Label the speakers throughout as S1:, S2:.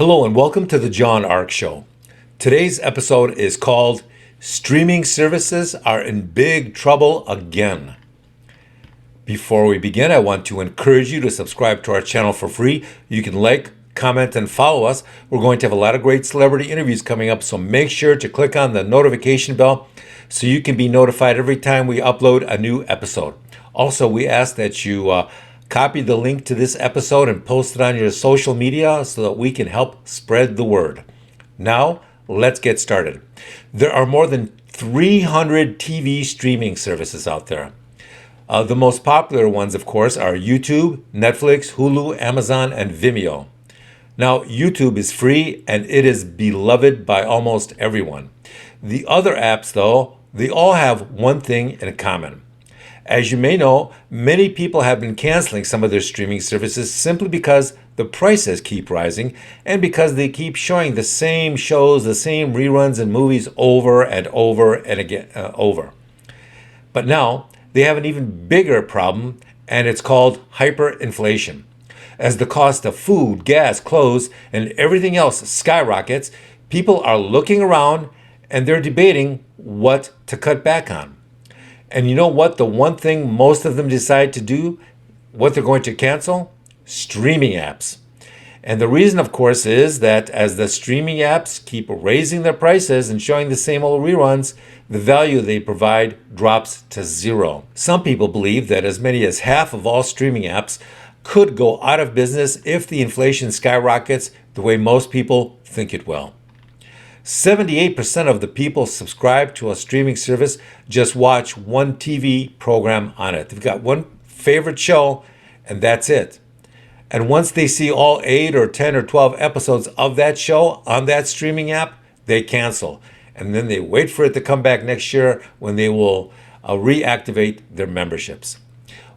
S1: Hello and welcome to the John Ark Show. Today's episode is called Streaming Services Are in Big Trouble Again. Before we begin, I want to encourage you to subscribe to our channel for free. You can like, comment, and follow us. We're going to have a lot of great celebrity interviews coming up, so make sure to click on the notification bell so you can be notified every time we upload a new episode. Also, we ask that you copy the link to this episode and post it on your social media so that we can help spread the word. Now, let's get started. There are more than 300 TV streaming services out there. The most popular ones, of course, are YouTube, Netflix, Hulu, Amazon, and Vimeo. Now, YouTube is free and it is beloved by almost everyone. The other apps, though, they all have one thing in common. As you may know, many people have been canceling some of their streaming services simply because the prices keep rising and because they keep showing the same shows, the same reruns and movies over and over and again over. But now they have an even bigger problem, and it's called hyperinflation. As the cost of food, gas, clothes, and everything else skyrockets, people are looking around and they're debating what to cut back on. And you know what? The one thing most of them decide to do, what they're going to cancel? Streaming apps. And the reason, of course, is that as the streaming apps keep raising their prices and showing the same old reruns, the value they provide drops to zero. Some people believe that as many as half of all streaming apps could go out of business if the inflation skyrockets the way most people think it will. 78% of the people subscribe to a streaming service just watch one TV program on it. They've got one favorite show, and that's it. And once they see all 8 or 10 or 12 episodes of that show on that streaming app, they cancel. And then they wait for it to come back next year when they will reactivate their memberships.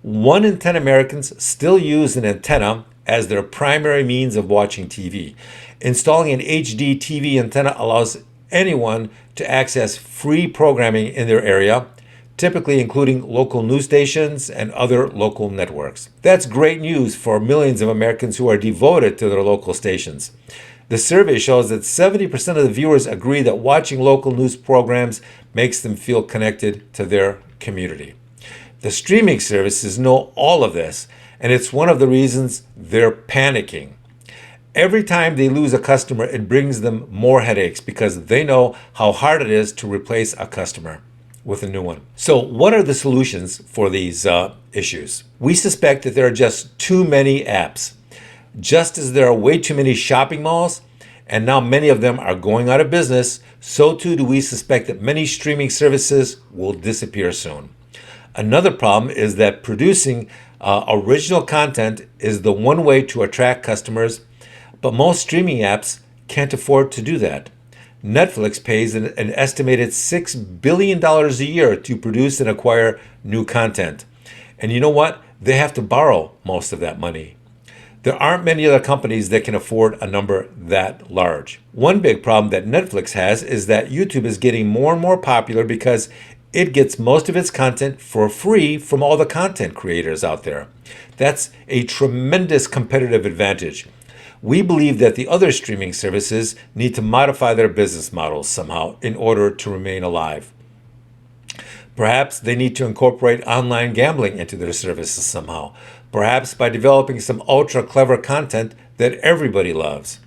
S1: 1 in 10 Americans still use an antenna as their primary means of watching TV. Installing an HD TV antenna allows anyone to access free programming in their area, typically including local news stations and other local networks. That's great news for millions of Americans who are devoted to their local stations. The survey shows that 70% of the viewers agree that watching local news programs makes them feel connected to their community. The streaming services know all of this, and it's one of the reasons they're panicking. Every time they lose a customer, it brings them more headaches because they know how hard it is to replace a customer with a new one. So what are the solutions for these issues? We suspect that there are just too many apps. Just as there are way too many shopping malls, and now many of them are going out of business, so too do we suspect that many streaming services will disappear soon. Another problem is that producing original content is the one way to attract customers, but most streaming apps can't afford to do that. Netflix pays an estimated $6 billion a year to produce and acquire new content. And you know what? They have to borrow most of that money. There aren't many other companies that can afford a number that large. One big problem that Netflix has is that YouTube is getting more and more popular because it gets most of its content for free from all the content creators out there. That's a tremendous competitive advantage. We believe that the other streaming services need to modify their business models somehow in order to remain alive. Perhaps they need to incorporate online gambling into their services somehow. Perhaps by developing some ultra clever content that everybody loves.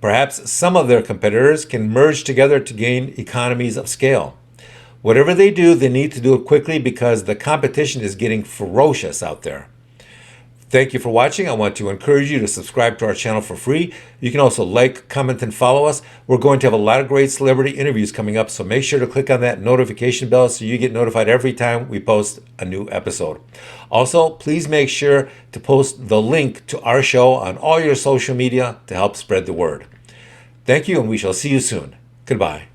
S1: Perhaps some of their competitors can merge together to gain economies of scale. Whatever they do, they need to do it quickly because the competition is getting ferocious out there. Thank you for watching. I want to encourage you to subscribe to our channel for free. You can also like, comment, and follow us. We're going to have a lot of great celebrity interviews coming up, so make sure to click on that notification bell so you get notified every time we post a new episode. Also, please make sure to post the link to our show on all your social media to help spread the word. Thank you, and we shall see you soon. Goodbye.